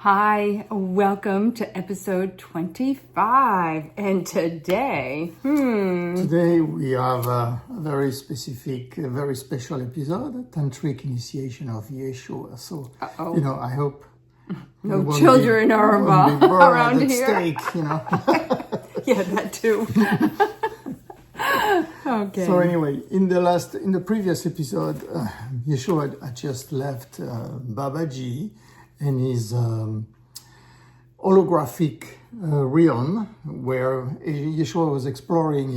Hi, welcome to episode 25. And today, Today we have a very specific, a very special episode, Tantric initiation of Yeshua. So, I hope no children are around at here. Stake, Yeah, that too. Okay. So anyway, in the previous episode, Yeshua had just left Babaji and his holographic realm, where Yeshua was exploring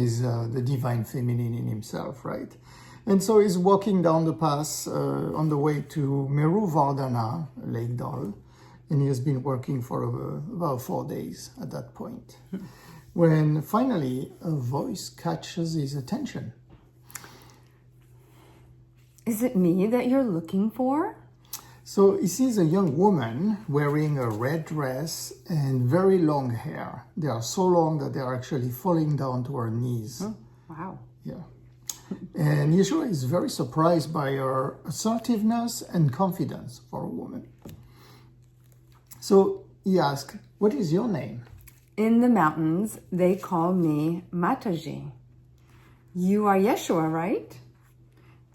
the divine feminine in himself, right? And so he's walking down the path on the way to Meru Vardhana, Lake Dal, and he has been working for about 4 days at that point. When finally a voice catches his attention. Is it me that you're looking for? So he sees a young woman wearing a red dress and very long hair. They are so long that they are actually falling down to her knees. Oh, wow. Yeah. And Yeshua is very surprised by her assertiveness and confidence for a woman. So he asks, "What is your name?" In the mountains, they call me Mataji. You are Yeshua, right?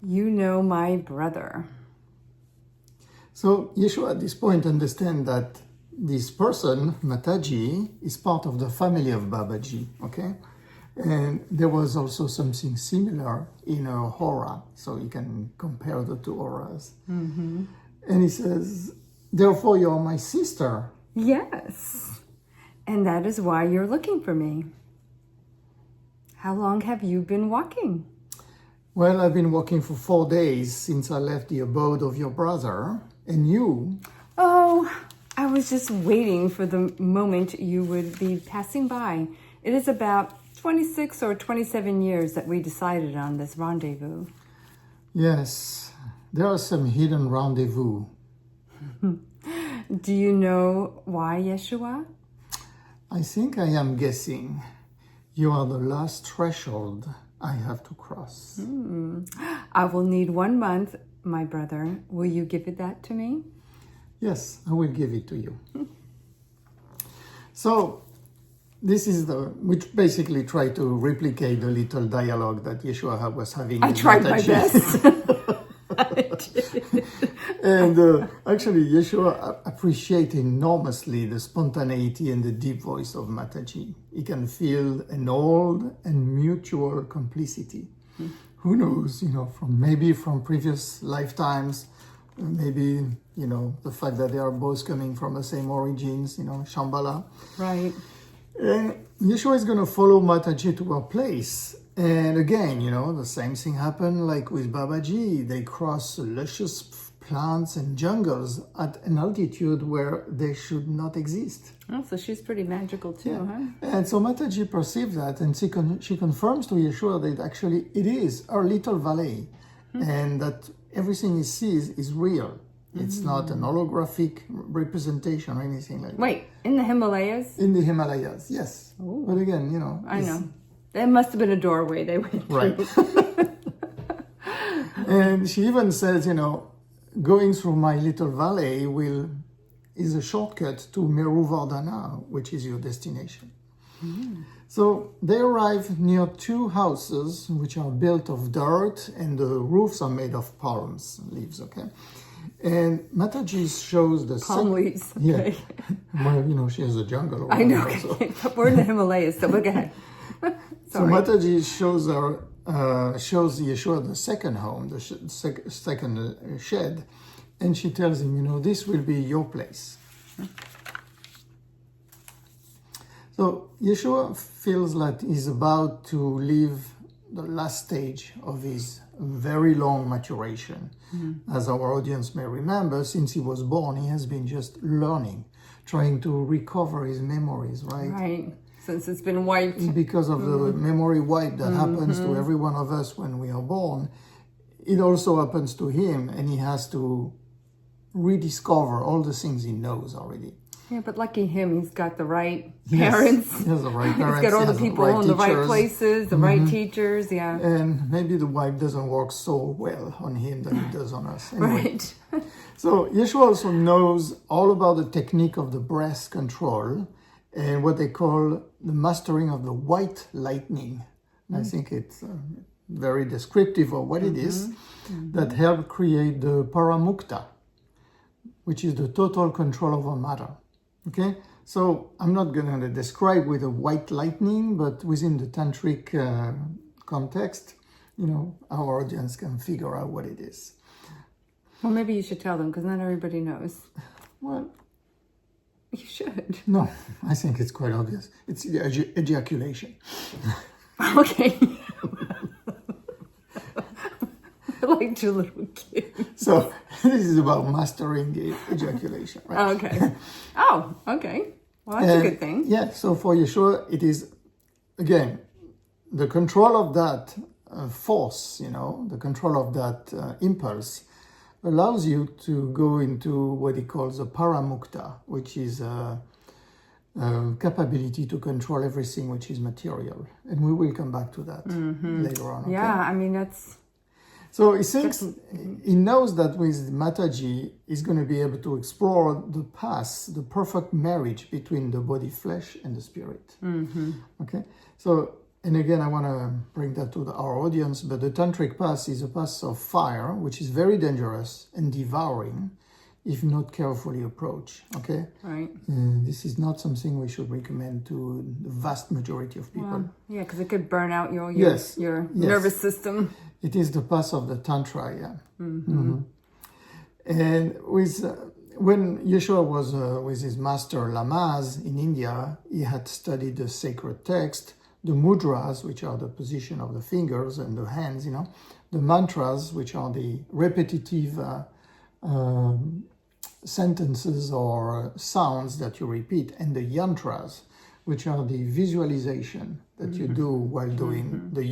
You know my brother. So Yeshua at this point understands that this person, Mataji, is part of the family of Babaji, okay? And there was also something similar in her aura, so you can compare the two auras. Mm-hmm. And he says, "Therefore you are my sister." Yes. And that is why you're looking for me. How long have you been walking? Well, I've been walking for 4 days since I left the abode of your brother. And you? Oh, I was just waiting for the moment you would be passing by. It is about 26 or 27 years that we decided on this rendezvous. Yes, there are some hidden rendezvous. Do you know why, Yeshua? I think I am guessing. You are the last threshold I have to cross. I will need 1 month, my brother. Will you give it that to me? Yes, I will give it to you. So, this is which basically try to replicate the little dialogue that Yeshua was having. I tried my best. And actually, Yeshua appreciates enormously the spontaneity and the deep voice of Mataji. He can feel an old and mutual complicity. Who knows, from previous lifetimes, maybe, the fact that they are both coming from the same origins, Shambhala. Right. And Yeshua is going to follow Mataji to her place. And again, the same thing happened like with Babaji. They cross luscious plants and jungles at an altitude where they should not exist. Oh, so she's pretty magical too, huh? And so Mataji perceived that, and she confirms to Yeshua that actually it is her little valley, and that everything he sees is real. It's not an holographic representation or anything like that. Wait, in the Himalayas? In the Himalayas, yes. Ooh. But again, I know. There must have been a doorway they went through. Right. And she even says, going through my little valley is a shortcut to Meru Vardhana, which is your destination. So they arrive near 2 houses which are built of dirt, and the roofs are made of palms leaves, okay? And Mataji shows the Palm leaves. Yeah. Okay. Well, she has a jungle. I know. So. We're in the Himalayas, so look ahead. So Mataji shows Yeshua the second home, the second shed, and she tells him, this will be your place. So Yeshua feels like he's about to leave the last stage of his very long maturation. As our audience may remember, since he was born, he has been just learning, trying to recover his memories, right? Right. Since it's been wiped. Because of the memory wipe that happens to every one of us when we are born, it also happens to him, and he has to rediscover all the things he knows already. Yeah, but lucky him, he's got the right Yes, parents. he has the right parents. He's got all he the has people in the right teachers. places, the right teachers, yeah. And maybe the wife doesn't work so well on him than it does on us. Anyway. Right. So Yeshua also knows all about the technique of the breath control and what they call the mastering of the white lightning. I think it's very descriptive of what it is that help create the paramukta, which is the total control over matter. Okay, so I'm not going to describe with a white lightning, but within the tantric context, our audience can figure out what it is. Well, maybe you should tell them, because not everybody knows. Well, you should. No, I think it's quite obvious. It's ejaculation. Okay. Like two little kids. So this is about mastering the ejaculation, right? Okay. Oh, okay. Well, that's a good thing. Yeah, so for Yeshua, it is, again, the control of that force, the control of that impulse allows you to go into what he calls a paramukta, which is a capability to control everything which is material. And we will come back to that later on. Okay? Yeah, I mean, that's... So he thinks, he knows that with Mataji, he's going to be able to explore the path, the perfect marriage between the body, flesh, and the spirit. Okay? So, and again, I want to bring that to our audience, but the Tantric path is a path of fire, which is very dangerous and devouring if not carefully approached. Okay? Right. This is not something we should recommend to the vast majority of people. Well, yeah, because it could burn out your nervous system. It is the path of the Tantra, yeah. And with when Yeshua was with his master Lamas in India, he had studied the sacred text, the mudras, which are the position of the fingers and the hands, the mantras, which are the repetitive sentences or sounds that you repeat, and the yantras, which are the visualization that you do while doing the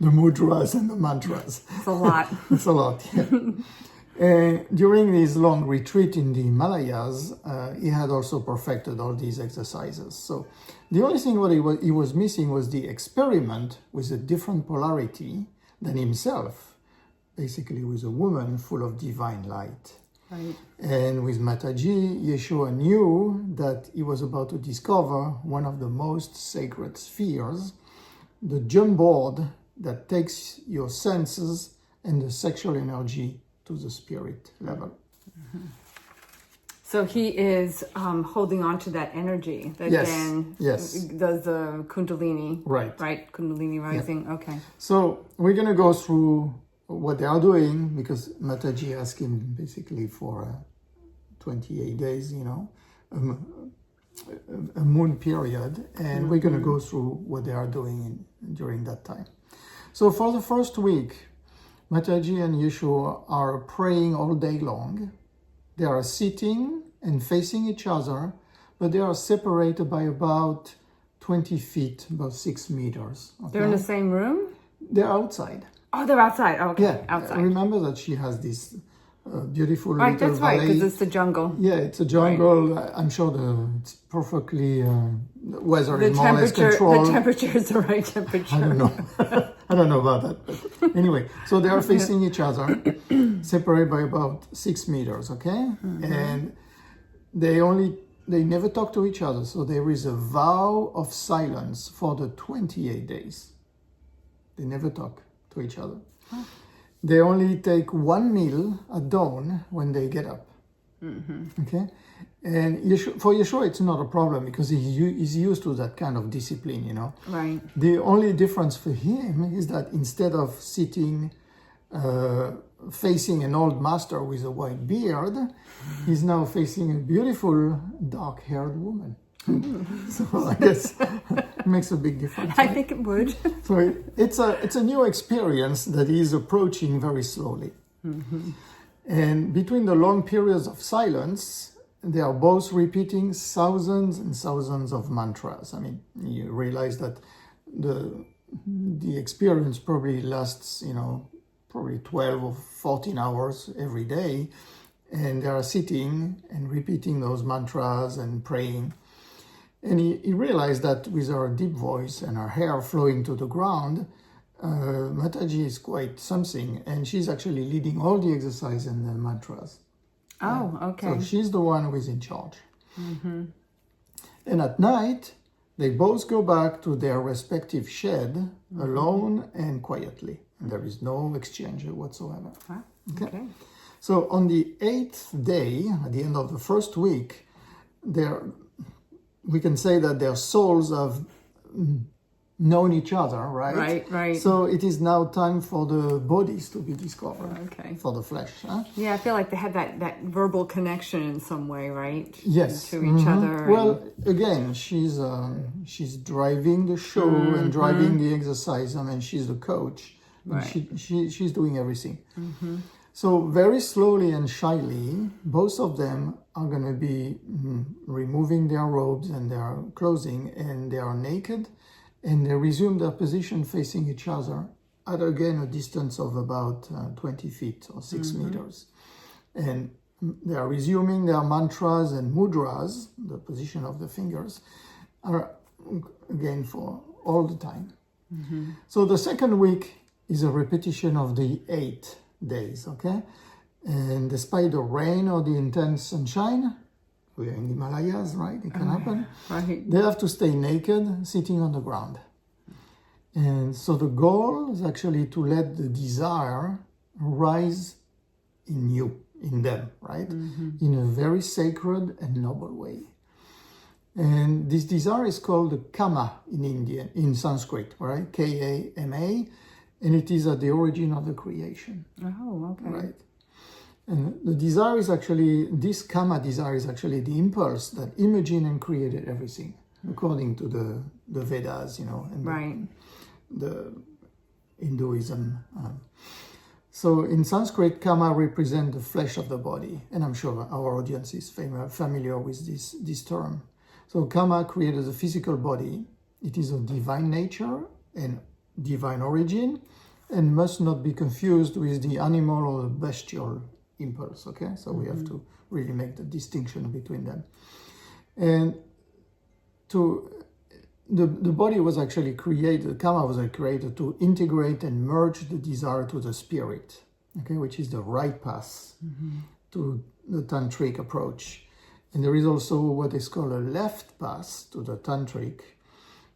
mudras and the mantras. It's a lot. It's a lot, yeah. During his long retreat in the Himalayas, he had also perfected all these exercises. So the only thing what he was missing was the experiment with a different polarity than himself, basically with a woman full of divine light. Right. And with Mataji, Yeshua knew that he was about to discover one of the most sacred spheres, the jump board that takes your senses and the sexual energy to the spirit level. So he is holding on to that energy that then does the Kundalini. Right. Right? Kundalini rising. Yeah. Okay. So we're going to go through what they are doing, because Mataji asked him basically for 28 days, a moon period, and we're going to go through what they are doing during that time. So for the first week, Mataji and Yeshua are praying all day long. They are sitting and facing each other, but they are separated by about 20 feet, about 6 meters. Okay? They're in the same room? They're outside. Oh, they're outside. Oh, okay, yeah, outside. Remember that she has this beautiful right, little that's valley. right, because it's the jungle. Yeah, it's a jungle. Right. I'm sure it's perfectly weather is more or less controlled. The temperature is the right temperature. I don't know. I don't know about that. But anyway, so they are facing each other, separated by about 6 meters, okay? And they never talk to each other. So there is a vow of silence for the 28 days. They never talk to each other. They only take one meal at dawn when they get up. Okay? And for Yeshua, it's not a problem because he's used to that kind of discipline, Right. The only difference for him is that instead of sitting facing an old master with a white beard, he's now facing a beautiful dark-haired woman. So I guess it makes a big difference. I think it would. So it's a new experience that he's approaching very slowly. And between the long periods of silence, they are both repeating thousands and thousands of mantras. I mean, you realize that the experience probably lasts, probably 12 or 14 hours every day. and they are sitting and repeating those mantras and praying. And he realized that with her deep voice and her hair flowing to the ground, Mataji is quite something, and she's actually leading all the exercise and the mantras. Oh, okay. So she's the one who is in charge. And at night, they both go back to their respective shed alone and quietly. And there is no exchange whatsoever. Ah, okay. So on the 8th day, at the end of the first week, we can say that their souls have known each other, right? Right. So it is now time for the bodies to be discovered. Okay. For the flesh. Huh? Yeah, I feel like they had that verbal connection in some way, right? Yes. To each other. Well, again, she's driving the show and driving the exercise. I mean, she's the coach. Right. And she's doing everything. So very slowly and shyly, both of them are going to be removing their robes and their clothing, and they are naked, and they resume their position facing each other at, again, a distance of about 20 feet or 6 meters. And they are resuming their mantras and mudras, the position of the fingers, are again for all the time. So the second week is a repetition of the 8 days, okay? And despite the rain or the intense sunshine, we are in the Himalayas, right? It can happen. Right. They have to stay naked, sitting on the ground. And so the goal is actually to let the desire rise in them, right? In a very sacred and noble way. And this desire is called the kama in Sanskrit, right? K-A-M-A. And it is at the origin of the creation. Oh, okay. Right. And the desire is actually, this kama desire is actually the impulse that imagined and created everything, according to the Vedas, and the Hinduism. So in Sanskrit, kama represents the flesh of the body. And I'm sure our audience is familiar with this term. So kama created the physical body. It is of divine nature and divine origin, and must not be confused with the animal or the bestial impulse, okay? So we have to really make the distinction between them. And the body was actually created, kama was created to integrate and merge the desire to the spirit, okay, which is the right path to the Tantric approach. And there is also what is called a left path to the Tantric,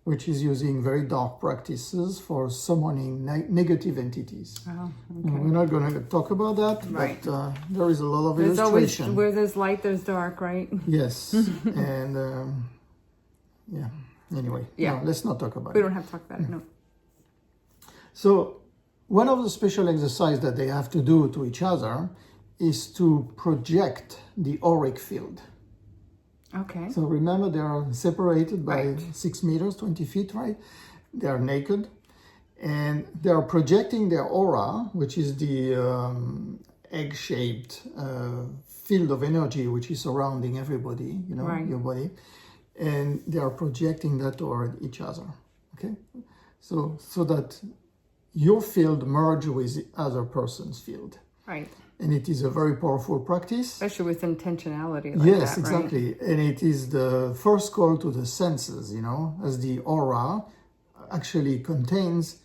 which is using very dark practices for summoning negative entities. Oh, okay. We're not going to talk about that, Right. but there is a lot of There's always, illustration. where there's light, there's dark, right? Yes, and anyway, Yeah. no, let's not talk about We it. don't have to talk about it, no. So one of the special exercises that they have to do to each other is to project the auric field. Okay. So remember, they are separated by Right. 6 meters, 20 feet, right? They are naked, and they are projecting their aura, which is the egg-shaped field of energy which is surrounding everybody, Right. your body, and they are projecting that toward each other, okay? So that your field merge with the other person's field. Right. And it is a very powerful practice. Especially with intentionality like Yes, that, exactly. right? And it is the first call to the senses, as the aura actually contains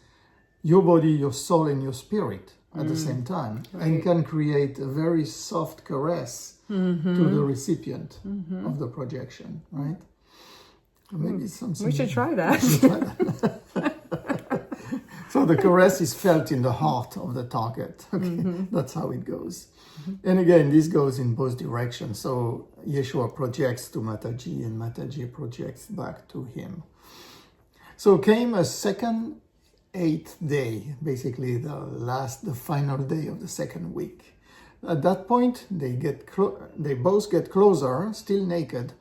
your body, your soul, and your spirit at the same time, and can create a very soft caress to the recipient of the projection, right? So maybe it's something. We should try that. So the caress is felt in the heart of the target. Okay, that's how it goes. And again, this goes in both directions. So Yeshua projects to Mataji, and Mataji projects back to him. So came a second 8th day, basically the final day of the second week. At that point, they both get closer, still naked,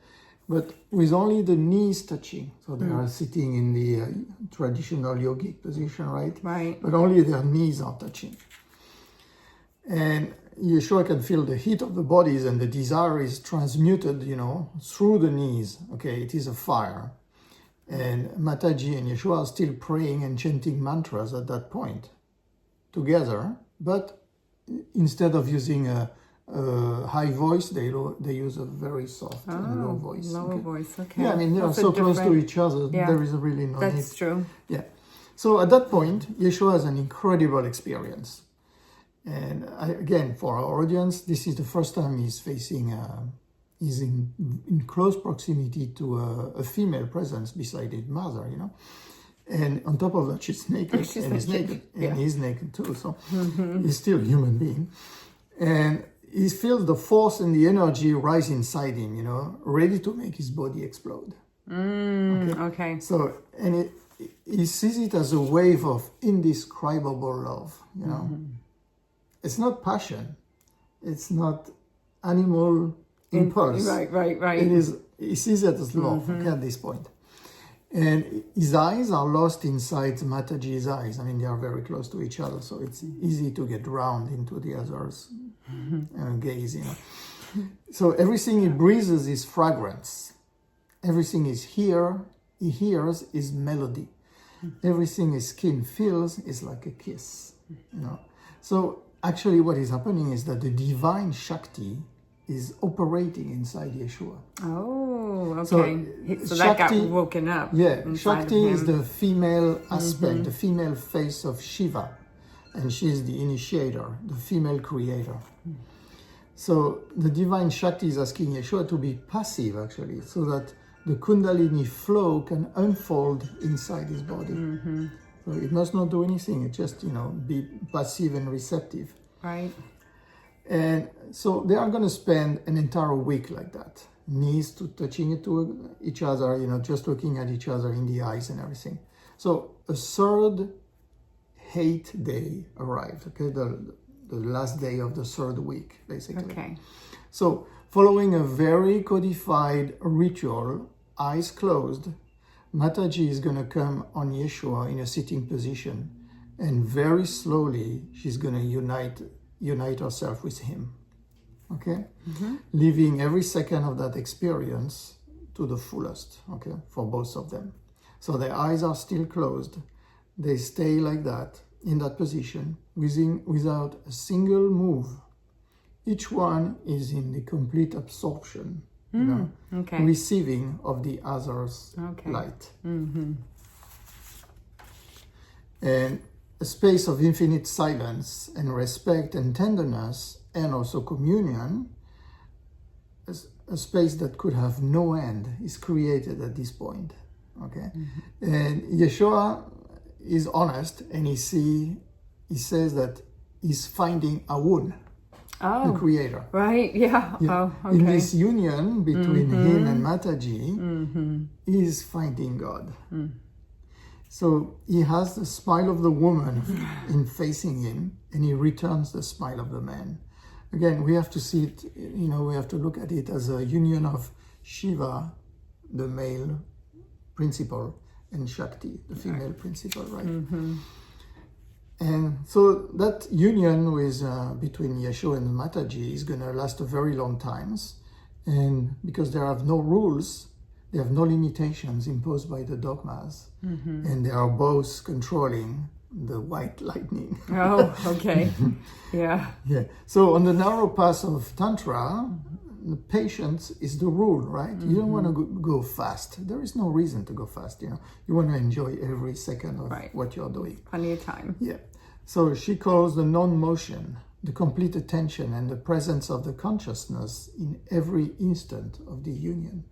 but with only the knees touching. So they are sitting in the traditional yogic position, right? Right. But only their knees are touching. And Yeshua can feel the heat of the bodies, and the desire is transmuted, through the knees. Okay, it is a fire. And Mataji and Yeshua are still praying and chanting mantras at that point together, but instead of using a high voice, they use a very soft and low voice. Lower voice, okay. Yeah, I mean, they are That's so a close to different- each other, Yeah, there is really no need. That's true. Yeah. So at that point, Yeshua has an incredible experience. And again, for our audience, this is the first time he's facing, he's in close proximity to a female presence beside his mother, you know. And on top of that, she's naked, and he's naked, and he's naked too. So he's still a human being. And he feels the force and the energy rise inside him, you know, ready to make his body explode. Okay. So, and he sees it as a wave of indescribable love, you know. It's not passion. It's not animal impulse. Right. It is, he sees it as love, okay, at this point. And his eyes are lost inside Mataji's eyes. I mean, they are very close to each other, so it's easy to get drowned into the other's gaze, you know. So everything he breathes is fragrance. Everything he hears is melody. Everything his skin feels is like a kiss, you know. So actually what is happening is that the divine Shakti is operating inside Yeshua. Oh, okay. So that Shakti- got woken up. Yeah, inside Shakti of is him. the female aspect, the female face of Shiva. And she is the initiator, the female creator. So the divine Shakti is asking Yeshua to be passive, actually, so that the Kundalini flow can unfold inside his body. So it must not do anything. It just, you know, be passive and receptive. Right. And so they are going to spend an entire week like that. Knees to touching it to each other, you know, just looking at each other in the eyes and everything. So a third hate day arrived, okay? The last day of the third week, basically. Okay. So following a very codified ritual, eyes closed, Mataji is going to come on Yeshua in a sitting position, and very slowly she's going to unite herself with him, okay? Living every second of that experience to the fullest, okay, for both of them. So their eyes are still closed. They stay like that, in that position, without a single move. Each one is in the complete absorption, you know, Okay. receiving of the other's Okay. light. And a space of infinite silence and respect and tenderness, and also communion, a space that could have no end, is created at this point. Okay, and Yeshua is honest, and he says that he's finding Awun, the creator. Right, yeah. Yeah. Oh, In okay. this union between him and Mataji, he is finding God. So he has the smile of the woman in facing him, and he returns the smile of the man. Again, we have to see it, you know, we have to look at it as a union of Shiva, the male principle, and Shakti, the female principle, right? And so that union with between Yeshua and Mataji is going to last a very long times, and because there are no rules, they have no limitations imposed by the dogmas, and they are both controlling the white lightning. Oh, okay. Yeah. Yeah. So on the narrow path of Tantra, the patience is the rule, right? You don't want to go fast. There is no reason to go fast, you know. You want to enjoy every second of what you're doing. Plenty of time. Yeah. So she calls the non-motion, the complete attention and the presence of the consciousness in every instant of the union.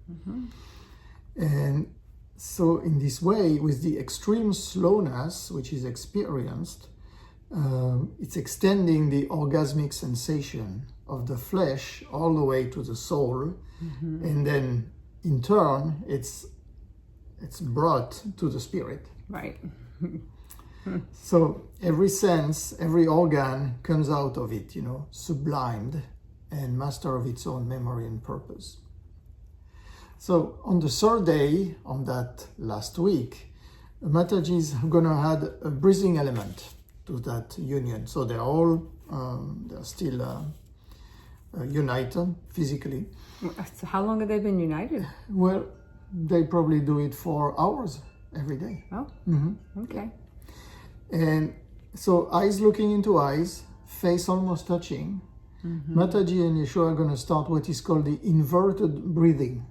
And so in this way, with the extreme slowness which is experienced, it's extending the orgasmic sensation of the flesh all the way to the soul, and then in turn it's brought to the spirit. Right. So every sense, every organ comes out of it, you know, sublimed and master of its own memory and purpose. So on the third day, on that last week, Mataji is going to add a breathing element to that union. So they're all, they're still united physically. So how long have they been united? Well, they probably do it for hours every day. Oh, okay. And so eyes looking into eyes, face almost touching, Mataji and Yeshua are going to start what is called the inverted breathing.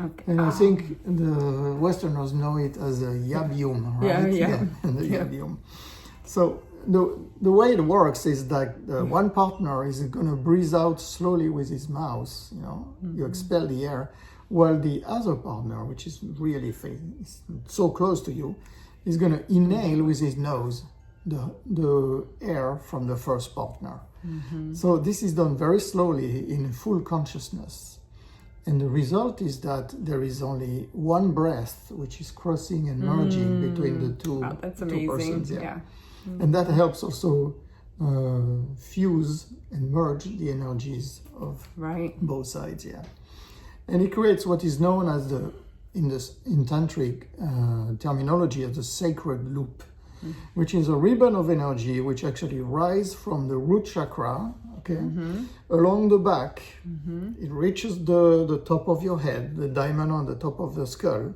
Okay. And I think the Westerners know it as a yabium, right? Yeah. The yabium. So the way it works is that one partner is going to breathe out slowly with his mouth, you expel the air, while the other partner, which is really is so close to you, is going to inhale with his nose the air from the first partner. So this is done very slowly in full consciousness. And the result is that there is only one breath which is crossing and merging between the two, that's two amazing. persons. Yeah. And that helps also fuse and merge the energies of both sides. And it creates what is known as in Tantric terminology as the sacred loop, which is a ribbon of energy which actually rises from the root chakra, along the back. It reaches the top of your head, the diamond on the top of the skull,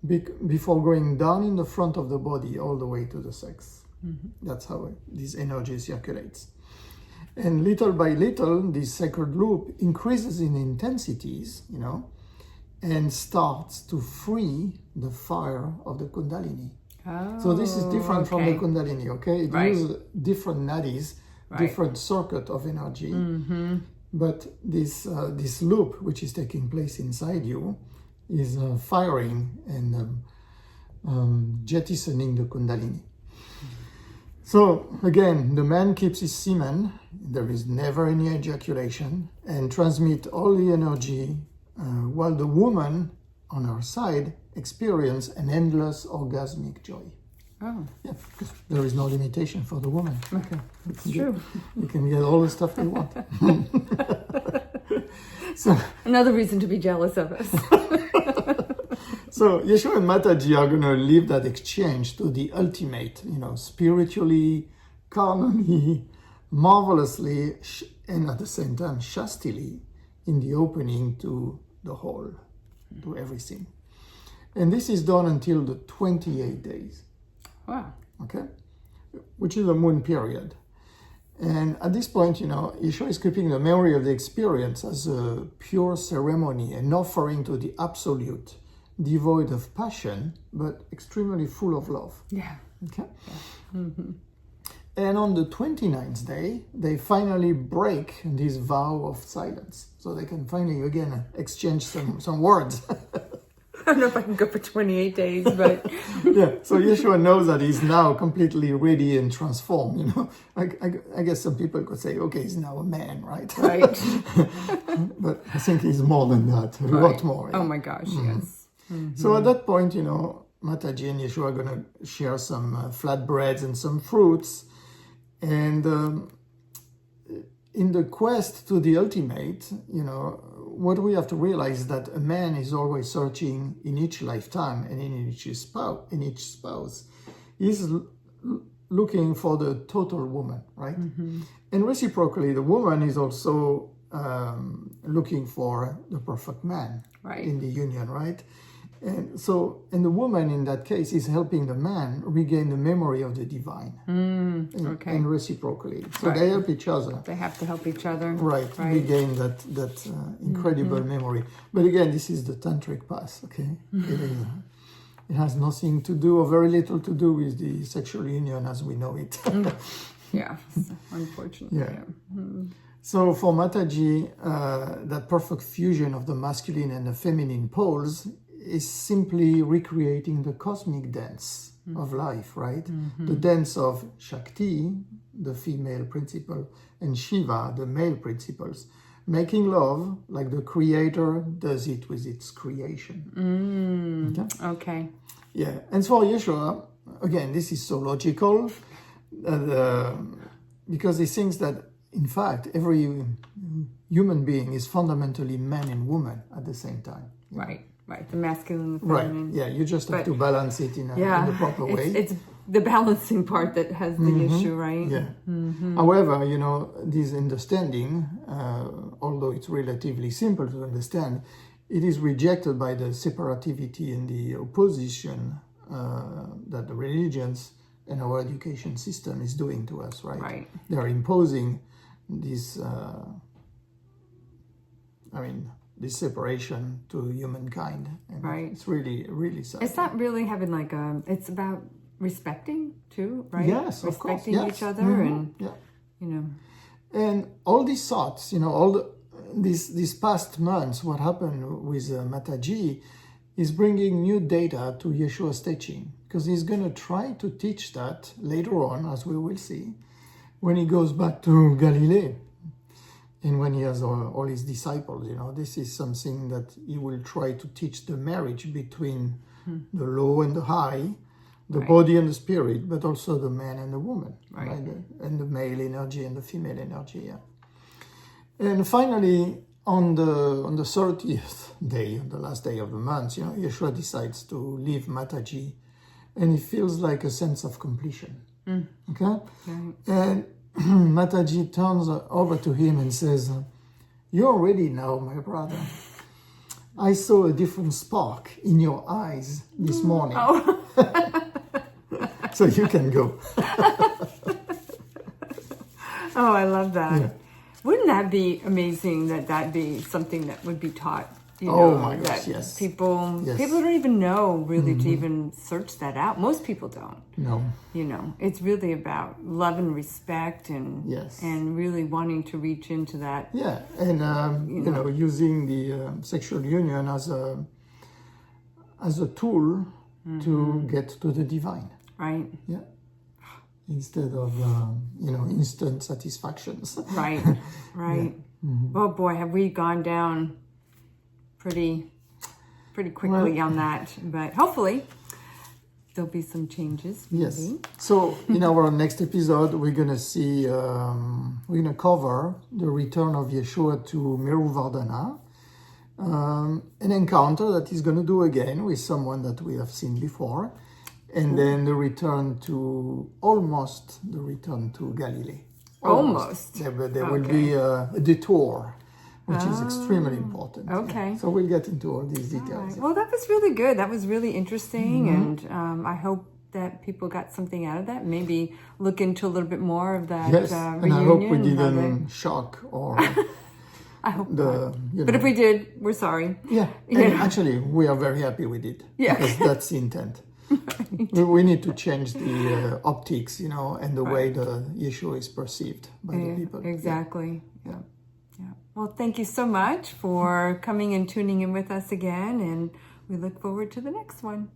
before going down in the front of the body all the way to the sex. That's how this energy circulates. And little by little, this sacred loop increases in intensities, and starts to free the fire of the Kundalini. So this is different from the Kundalini, It uses different nadis, different circuit of energy. But this loop, which is taking place inside you, is firing and jettisoning the Kundalini. So again, the man keeps his semen, there is never any ejaculation, and transmit all the energy, while the woman on her side experience an endless orgasmic joy. Oh. Yeah, because there is no limitation for the woman. Okay, that's true. You can get all the stuff you want. So another reason to be jealous of us. So Yeshua and Mataji are going to leave that exchange to the ultimate, spiritually, carnally, marvelously, and at the same time, shastily, in the opening to the whole, to everything. And this is done until the 28 days. Wow. Okay? Which is a moon period. And at this point, Yeshua is keeping the memory of the experience as a pure ceremony, an offering to the absolute, devoid of passion, but extremely full of love. Yeah. Okay? Yeah. And on the 29th day, they finally break this vow of silence. So they can finally, again, exchange some words. I don't know if I can go for 28 days, but... Yeah, so Yeshua knows that he's now completely ready and transformed, I guess some people could say, okay, he's now a man, right? Right. But I think he's more than that, a lot more. Yeah? Oh my gosh, yes. So at that point, Mataji and Yeshua are going to share some flatbreads and some fruits. And in the quest to the ultimate, what we have to realize is that a man is always searching in each lifetime and in each spouse. He's looking for the total woman, right? And reciprocally, the woman is also looking for the perfect man in the union, right? And the woman in that case is helping the man regain the memory of the divine, and reciprocally. So they help each other. They have to help each other. Right. Regain that incredible memory. But again, this is the tantric path, okay? It has nothing to do, or very little to do, with the sexual union as we know it. Yeah, unfortunately. Yeah. So for Mataji, that perfect fusion of the masculine and the feminine poles is simply recreating the cosmic dance of life, right? The dance of Shakti, the female principle, and Shiva, the male principles, making love like the creator does it with its creation. Okay. Yeah, and for Yeshua, again, this is so logical, because he thinks that, in fact, every human being is fundamentally man and woman at the same time. Right. The masculine and the feminine. Right, yeah, you just have to balance it in the proper way. It's the balancing part that has the issue, right? Yeah. However, this understanding, although it's relatively simple to understand, it is rejected by the separativity and the opposition that the religions and our education system is doing to us, right? They are imposing this this separation to humankind. And Right. it's really, really sad. It's not really having like it's about respecting too, right? Yes, of course. Respecting Yes. each other and, Yeah. you know. And all these thoughts, these past months, what happened with Mataji is bringing new data to Yeshua's teaching, because he's going to try to teach that later on, as we will see, when he goes back to Galilee and when he has all his disciples. This is something that he will try to teach, the marriage between the low and the high, the body and the spirit, but also the man and the woman, right? And the male energy and the female energy. Yeah. And finally, on the 30th day, the last day of the month, Yeshua decides to leave Mataji, and he feels like a sense of completion. Okay? Right. And Mataji turns over to him and says, "You're ready now, my brother. I saw a different spark in your eyes this morning." Oh. So you can go. Oh, I love that. Yeah. Wouldn't that be amazing that be something that would be taught? Oh my gosh, that yes. People Yes. don't even know really to even search that out. Most people don't. No. It's really about love and respect and Yes. and really wanting to reach into that. Yeah, and using the sexual union as a tool to get to the divine. Right. Yeah. Instead of instant satisfactions. Right. Right. Oh boy, have we gone down pretty quickly on that. But hopefully there'll be some changes. Maybe. Yes. So in our next episode, we're gonna see we're gonna cover the return of Yeshua to Meruvardhana, an encounter that he's gonna do again with someone that we have seen before, and then the return to Galilee. Almost. There will be a detour, which is extremely important. Okay. So we'll get into all these details. All right. Well, that was really good. That was really interesting, and I hope that people got something out of that. Maybe look into a little bit more of that Yes, reunion. and I hope we didn't shock or I hope not. But But if we did, we're sorry. Yeah, and actually, we are very happy with it. Yeah. Because that's the intent. We need to change the optics, and the way the Yeshua is perceived by the people. Exactly. Yeah. Well, thank you so much for coming and tuning in with us again, and we look forward to the next one.